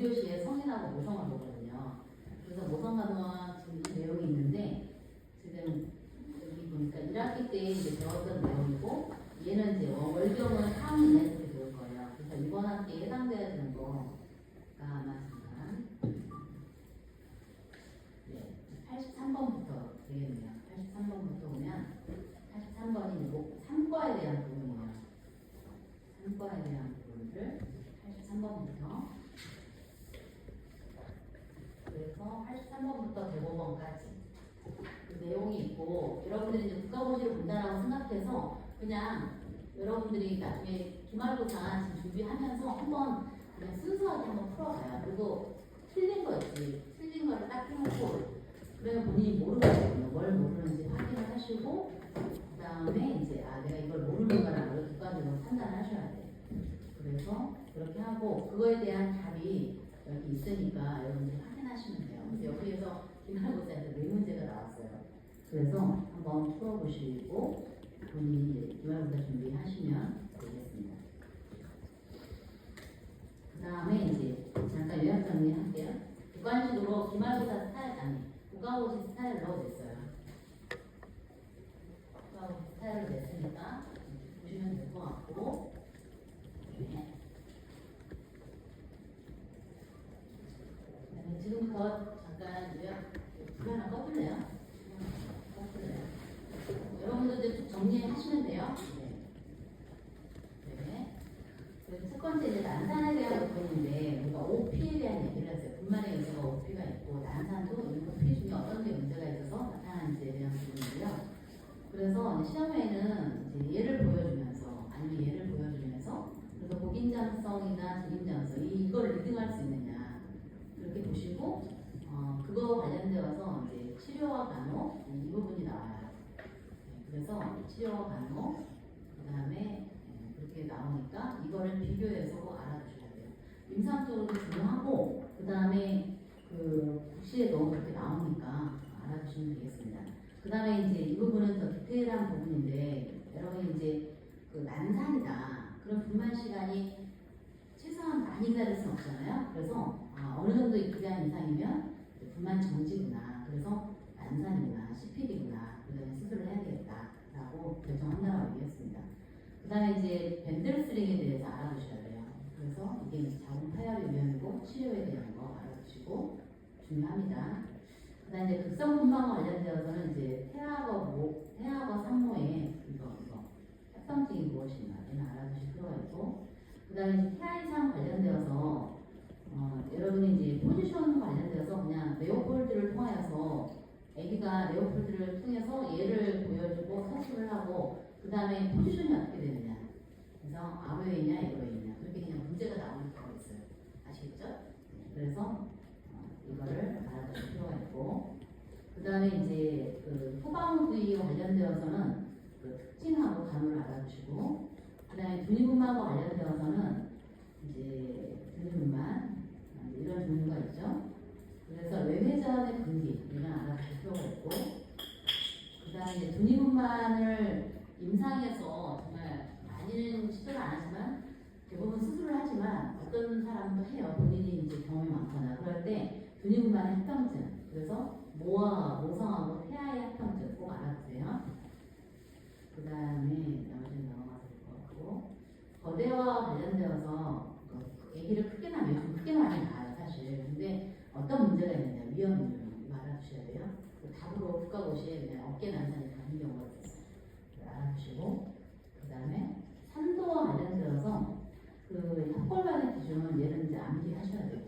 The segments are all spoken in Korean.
1교시에 성인하고 모성을 보거든요. 그래서 모성간호학 지금 이 내용이 있는데 지금 여기 보니까 1학기 때 이제 배웠던 내용이고 얘는 이제 월경은 3학 내에서 배울 거예요. 그래서 이번 학기에 해당돼야 되는 거가 아마 잠깐 83번부터 되겠네요. 83번부터 보면 83번이 뭐 3과에 대한 부분이에요. 3과에 대한 부분을 83번부터 그래서 83번부터 105번까지 그 내용이 있고 여러분들이 이제 국가고시를 본다라고 생각해서 그냥 여러분들이 나중에 기말고사 지금 준비하면서 한번 그냥 순수하게 한번 풀어봐요. 그리고 틀린 거 있지. 틀린 거를 딱 해놓고 그러면 본인이 모르거든요. 뭘 모르는지 확인을 하시고 그 다음에 이제 내가 이걸 모르는구나 를 객관적으로 판단하셔야 돼요. 그래서 그렇게 하고 그거에 대한 답이 여기 있으니까 여러분들이 확인하시면 돼요. 그래서 여기에서 기말고사에서 4문제가 나왔어요. 그래서 한번 풀어보시고 본인이 이제 기말고사 준비하시면 되겠습니다. 그 다음에 이제 잠깐 요약 정리할게요. 객관식으로 기말고사 스타일 국가고시 스타일로 냈어요. 국가고시 스타일로 냈으니까 보시면 될 것 같고 네. 지금부터 잠깐 요약 불 하나 꺼볼래요? 여러분들 쭉 정리하시면 돼요. 네. 그래서 첫 번째 이제 난산에 대한 부분인데 우리가 OP에 대한 얘기를 했어요. 분만의 요소가 OP가 있고 난산도 OP 중에 어떤 게 문제가 있어서 나타나는지에 대한 부분이고요. 그래서 시험에는 이제 얘를 보여주면서 아니면 얘를 보여주면서 그래서 고긴장성이나 저긴장성 이걸 리딩할 수 있느냐 그렇게 보시고 그거 관련되어서 이제 치료와 간호 이 부분이 나와요. 그래서 치료와 간호 그 다음에 그렇게 나오니까 이거를 비교해서 알아두셔야 돼요. 임상적으로 중요하고 그 다음에 그 국시에도 그렇게 나오니까 알아두시면 되겠습니다. 그 다음에 이제 이 부분은 더 디테일한 부분인데 여러분이 이제 그 난산이다. 그럼 분만 시간이 최소한 많이 기다릴 수는 없잖아요. 그래서 어느 정도 기간 이상이면 분만 정지구나. 그래서 난산이구나, CPD구나. 그 다음에 수술을 해야 되겠다라고 결정한다고 얘기했습니다. 그 다음에 이제 밴들스링에 대해서 알아두셔야 돼요. 그래서 이게 이제 자궁 파열의 위험이고 치료에 대한 거 알아두시고 중요합니다. 그 다음에 이제 극성분만과 관련되어서는 이제 태아하고 산모의 이거 협성증이 무엇인가 이는 알아두실 필요가 있고 그 다음에 태아 이상 관련되어서 여러분이 이제 포지션 관련되어서 그냥 레오폴드를 통하여서 아기가 레오폴드를 통해서 얘를 보여주고 서술을 하고 그 다음에 포지션이 어떻게 되느냐 그래서 아웨이냐 이거이냐 그렇게 그냥 문제가 나오는 경우가 있어요. 아시겠죠? 그래서 이거를 알아두실 필요가 있고 그 다음에 이제 그 후방 부위와 관련되어서는 그 특징하고 간호를 알아두시고 그 다음에 분위분만과 관련되어서는 이제 분위분만 이런 종류가 있죠. 그래서 외회전의 분기 이건 알아두실 필요가 있고 그 다음에 이제 분위분만을 임상에서 정말 많이는 시도를 안 하지만 대부분 수술을 하지만 어떤 사람도 해요. 본인이 이제 경험이 많거나 그럴 때 분위분만의 합병증 그래서 모성하고 태아의 합병증 꼭 알아두세요. 그 다음에 나머지는 넘어가서 될 것 같고 거대와 관련되어서 아기를 크게 나면 요즘 크게 많이 나와요 사실. 근데 어떤 문제가 있느냐 위험률 이거 알아두셔야 돼요. 답으로 국가고시에 그냥 어깨 난산이 가는 경우가 있어요. 알아두시고 그 다음에 산도와 관련되어서 그 턱골반의 기준은 얘는 이제 암기하셔야 되고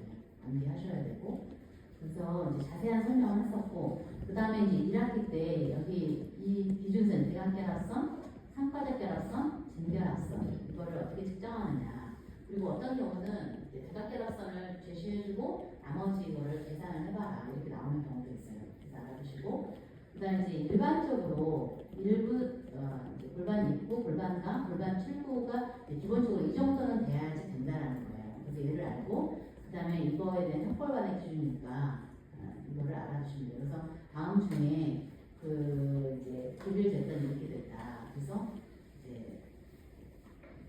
그래서 이제 자세한 설명을 했었고 그 다음에 이제 1학기 때 여기 이 기준선 대각결합선, 상과적결합선, 진결합선 이거를 어떻게 측정하느냐 그리고 어떤 경우는 대각결합선을 제시해주고 나머지 이거를 계산을 해봐라 이렇게 나오는 경우도 있어요. 그래서 알아두시고 그 다음에 이제 일반적으로 골반 입구, 골반강, 골반 출구가 기본적으로 이 정도는 돼야지 된다라는 거예요. 그래서 얘를 알고 그 다음에 이거에 대한 턱골반의 기준이니까 이거를 알아주시면 돼요. 그래서 다음 중에 그 이제 급일됐더니 이렇게 됐다. 그래서 이제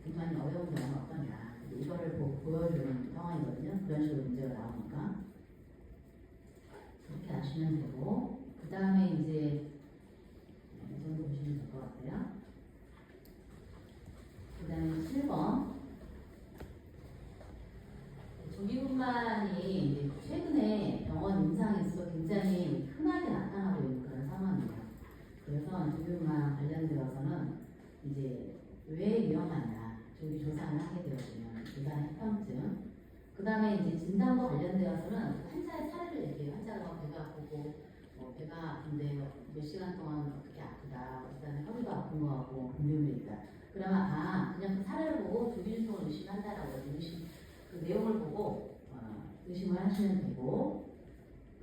분만이 어려운 경우는 어떠냐. 이거를 거를 보여주는 상황이거든요. 그런 식으로 문제가 나오니까 그렇게 아시면 되고, 그 다음에 이제 이 정도 보시면 될 것 같아요. 그 다음에 7번. 조기분만이 이제 최근에 병원 임상에서 굉장히 흔하게 나타나고 있는 그런 상황이에요. 그래서 조기분만 관련되어서는 이제 왜 위험하냐, 조기 조사를 하게 되어지면 조산 해평증, 그 다음에 이제 진단과 관련되어서는 환자의 사례를 얘기해요. 환자가 배가 아프고 배가 아픈데 몇 시간 동안 어떻게 아프다, 그다음에 허리도 아픈 거 같고 분비물이 있다. 그러면 그냥 그 사례를 보고 조기준통을 의심한다라고 그 내용을 보고 의심을 하시면 되고,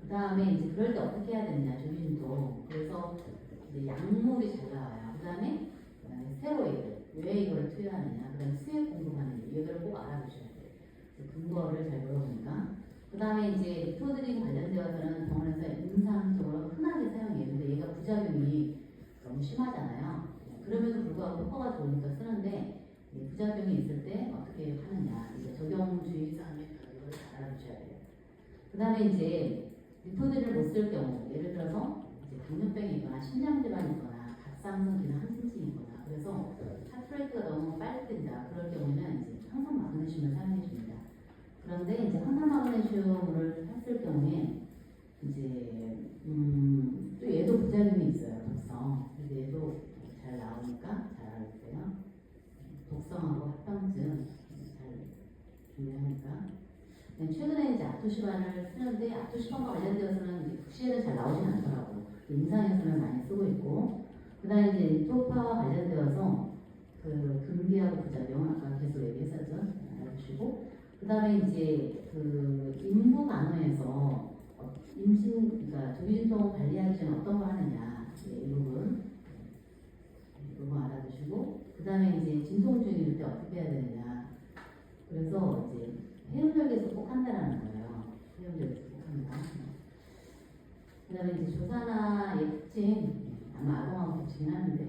그 다음에 이제 그럴 때 어떻게 해야 되느냐, 조기준통. 그래서 이제 약물이 잘 나와요. 그 다음에 스테로이드, 왜 이걸 투여하느냐, 그 다음에 수액 공급하는 이거를 꼭 알아두셔야 돼요. 근거를 잘 물어보니까. 그 다음에 이제 리포드링 관련되어서는 병원에서 임상적으로 흔하게 사용해요. 근데 얘가 부작용이 너무 심하잖아요. 그럼에도 불구하고 효과가 좋으니까 쓰는데, 부작용이 있을 때 어떻게 하느냐, 이제 적용주의사항에 이걸 잘 알아두셔야 돼요. 그 다음에 이제 리포드를 못 쓸 경우, 예를 들어서 이제 당뇨병이 있거나 심장질환이 있거나 갑상선 기능 항진증이 있거나, 그래서 하트레이트가 너무 빨리 뛴다, 그럴 경우에는 이제 항상 마그네슘을 사용해 줍니다. 그런데 이제 항산 마그네슘을 했을 경우에 이제 또 얘도 부작용이 있어요. 독성. 그래서 얘도 잘 나오니까 잘 알아주세요. 독성하고 합병증 잘 중요하니까. 최근에 이제 아토시반을 쓰는데, 아토시반과 관련되어서는 국시에는 잘 나오진 않더라고요. 임상에서는 많이 쓰고 있고, 그 다음에 이제 토파와 관련되어서 그 금기하고 부작용 아까 계속 얘기했었죠. 알아주시고, 그 다음에 이제 그 인부 간호에서 임신, 그러니까 조기진통 관리하기 전에 어떤 걸 하느냐, 이 부분 알아두시고, 그 다음에 이제 진통 중일 때 어떻게 해야 되느냐. 그래서 이제 해운절개에서 꼭 한다라는 거예요. 해운절개에서 꼭 합니다. 그 다음에 이제 조사나 예측, 아마 아동하고 겹치긴 하는데,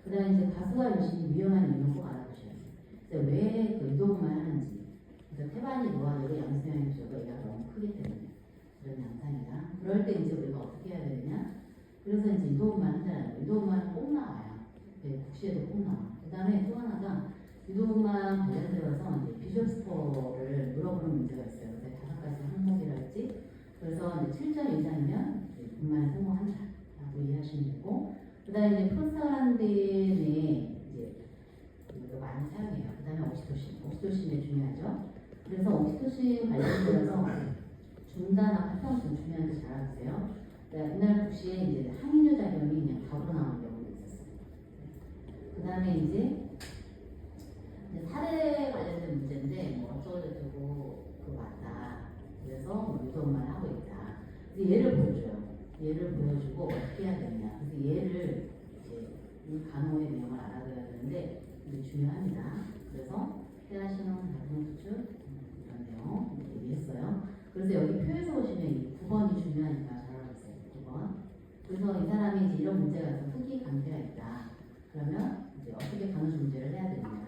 그 다음에 이제 가수와 임신이 위험한 이유는 꼭 알아두셔야 돼요. 그래서 왜 그 유도분만 하는지. 그래서 태반이 노화되고 양수형의 구조가 얘가 너무 크기 때문에 그런 양상이다. 그럴 때 이제 우리가 어떻게 해야 되느냐. 그래서 이제 유도분만 한다는 거예요. 유도분만은 꼭 나와요. 국시에도 꼭 나와. 그 다음에 또 하나가 유도분만 관련되어서 이제 비숍 스코어를 물어보는 문제가 있어요. 그래서 5가지 항목이랄지. 그래서 이제 7점 이상이면 분만에 성공한다라고 이해하시면 되고, 그 다음에 이제 프로스타란딘에 이제 이거 많이 사용해요. 그 다음에 옥시토신이 중요하죠. 그래서 옥시토신 관련되어서 중단하고 합병증 중요한데 잘 알아주세요. 이날 국시에 이제 항인효 작용이 그냥 답으로 나오는 경우도 있었어요. 그 다음에 이제 사례 관련된 문제인데, 뭐 어쩌고저쩌고 그거 맞다. 그래서 뭐 유도만 하고 있다. 그래서 얘를 보여줘요. 얘를 보여주고 어떻게 해야 되느냐. 그래서 얘를 이제 이 간호의 내용을 알아둬야 되는데 이게 중요합니다. 그래서 태아신혼 다중수축 이런 내용 얘기했어요. 그래서 여기 표에서 보시면 이 9번이 중요하니까 잘 알아보세요. 9번. 그래서 이 사람이 이제 이런 문제가 있어, 후기 감퇴가 있다. 그러면 이제 어떻게 간호조 문제를 해야 되느냐.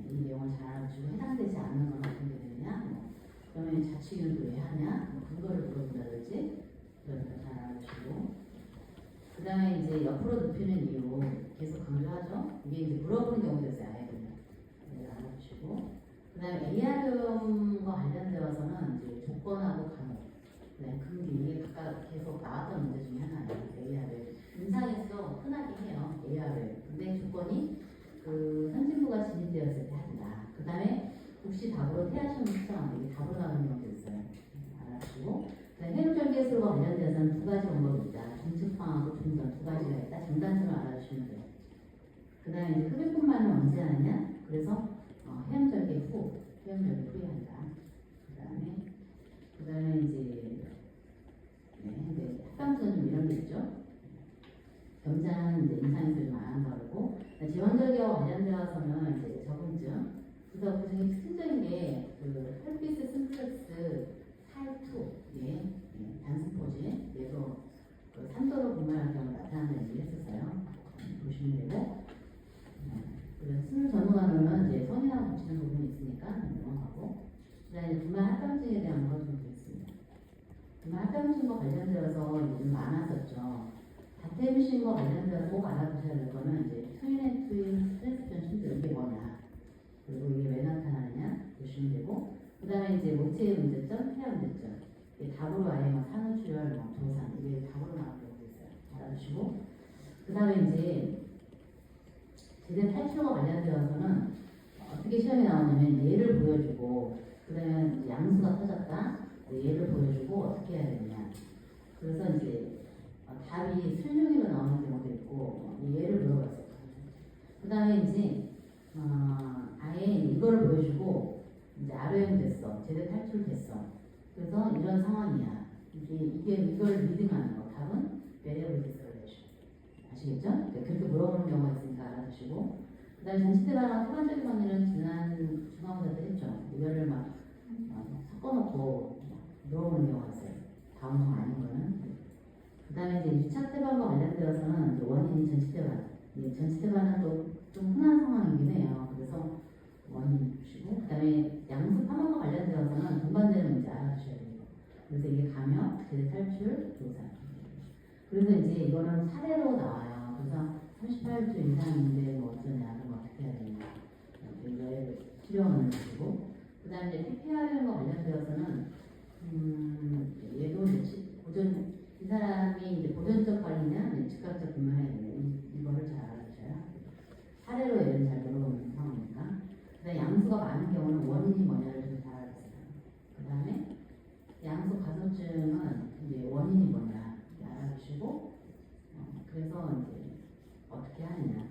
이 내용을 잘 알아주시고, 해당되지 않는 건 어떻게 되느냐. 그러면 자치윤도 왜 하냐. 근거를 물어본다든지. 그러니까 잘 알아주시고. 그 다음에 이제 옆으로 눕히는 이유 계속 강조하죠. 이게 이제 물어보는 경우도 있어요. 아예 그냥. 알아주시고. 그 다음에 AR음과 관련되어서는 이제 조건하고 간호. 네, 금기 각각 계속 나왔던 문제 중에 하나예요. AR을. 임상에서 흔하게 해요. AR을. 근데 조건이 그 선진부가 진입되었을 때 한다. 그 다음에 혹시 답으로 태아시험 측정하는 게 답으로 나오는 경우도 있어요. 알아주시고. 해운절개술과 관련돼서는 2가지 방법이 있다. 중측방하고 중단 2가지가 있다. 장단점을 알아주시면 돼요. 그 다음에 이제 흡입뿐만은 언제 하느냐? 그래서 해운절개 후에 한다. 그 다음에 이제 합병증 좀 이런 게 있죠. 병자는 이제 임상에서 좀 안 한다고. 제왕절개와 관련되어서는 이제 적응증. 그래서 그 중에 특징적인 게 그 헬피스 심플렉스 타입2, 단순포진, 얘도 그 3도로 분말할 경우 나타난다는 얘기 했었어요. 보시면 되고, 그 술 전후관으로는 이제 성인하고 붙이는 부분이 있으니까 넘어가고, 그다음에 분말 합병증에 대한 거 좀 드리겠습니다. 분말 합병증과 관련되어서 요즘 많았었죠. 다템신과 관련되어서 꼭 알아두셔야 될 거는 이제 트윈 스트레스 변신들 이게 뭐냐, 그리고 이게 왜 나타나느냐 보시면 되고, 그다음에 이제 모체의 문제점, 폐하 문제점, 이게 답으로 아예 뭐 산후출혈, 뭐 조산 이게 답으로 나올 경우도 있어요. 알아두시고, 그다음에 이제 제대 탈출과 관련되어서는 어떻게 시험에 나오냐면 예를 보여주고, 그다음에 양수가 터졌다, 예를 보여주고 어떻게 해야 되느냐. 그래서 이제 답이 술중이로 나오는 경우도 있고 예를 물어봤어요. 그다음에 이제 아예 이거를 보여주고 이제 ROM 됐어, 제대 탈출 됐어. 그래서 이런 상황이야. 이걸 리딩하는 거. 답은 variable discorrelation. 아시겠죠? 그렇게 물어보는 경우가 있으니까 알아두시고, 그다음에 전치대반하고 태반적인 관계는 지난 중간고사 때 했죠. 이거를 막 섞어놓고 물어보는 경우가 있어요. 다음 중 아닌 거는. 그다음에 이제 유착 태반과 관련되어서는 원인이 전치대반. 전치대반은 또 좀 흔한 상황이긴 해요. 그래서 원인 보시고, 그다음에 양수 파마과 관련되어서는 동반되는 문제 알아두셔야 돼요. 그래서 이게 감염, 제대 탈출, 조산. 그래서 이제 이거는 사례로 나와요. 그래서 38주 이상인데 뭐 어쩌냐, 그럼 어떻게 해야 되냐. 이거에 치료하는 것이고, 그 다음에 이제 PPR과 관련되어서는, 얘도 이제 이 사람이 이제 보존적 관리냐, 즉각적 근무해야 되냐, 이거를 잘 알아주셔야. 사례로 예를 잘 물어보는 상황이니까. 그 다음에 양수가 많은 경우는 원인이 뭐냐를 좀 잘 알아주세요. 그 다음에 양수 가소증은 이제 원인이 뭐냐 알아주시고, 그래서 이제 어떻게 하느냐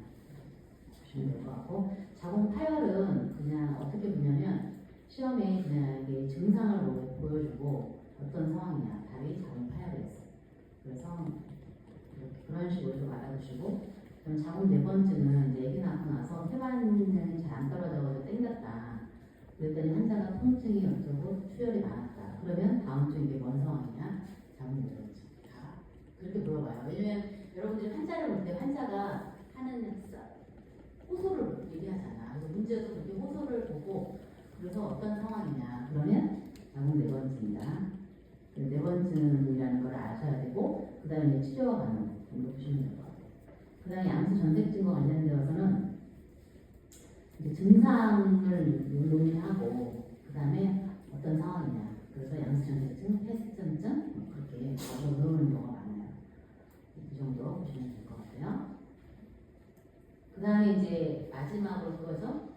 보시면 될 것 같고, 자궁 파열은 그냥 어떻게 보냐면 시험에 그냥 이게 증상을 보여주고 어떤 상황이냐, 답이 자궁 파열이었어요. 그래서 그런 식으로 좀 알아두시고, 그럼 자궁 내번증은 이제 애기 낳고 나서 혈관량이 잘 안 떨어져서 땡겼다. 그랬더니 환자가 통증이 어쩌고 출혈이 많았다. 그러면 다음 주 이게 뭔 상황이냐? 자궁 내번증. 그렇게 물어봐요. 왜냐면 여러분들이 환자를 볼 때 환자가 하는 호소를 얘기하잖아. 그래서 문제도 그렇게 호소를 보고, 그래서 어떤 상황이냐. 그러면 자궁 내번증이다. 내번증이라는 걸 아셔야 되고, 그 다음에 치료와 관련 정도 보시면 될 것 같아요. 그 다음에 양수 전색증과 관련되어서는 이제 증상을 논의하고, 그 다음에 어떤 상황이냐. 그래서 양수 전색증, 패스증증 그렇게 답을 물어보는 경우가 많아요. 이 정도 보시면 될 것 같아요. 그 다음에 이제 마지막으로 그거죠.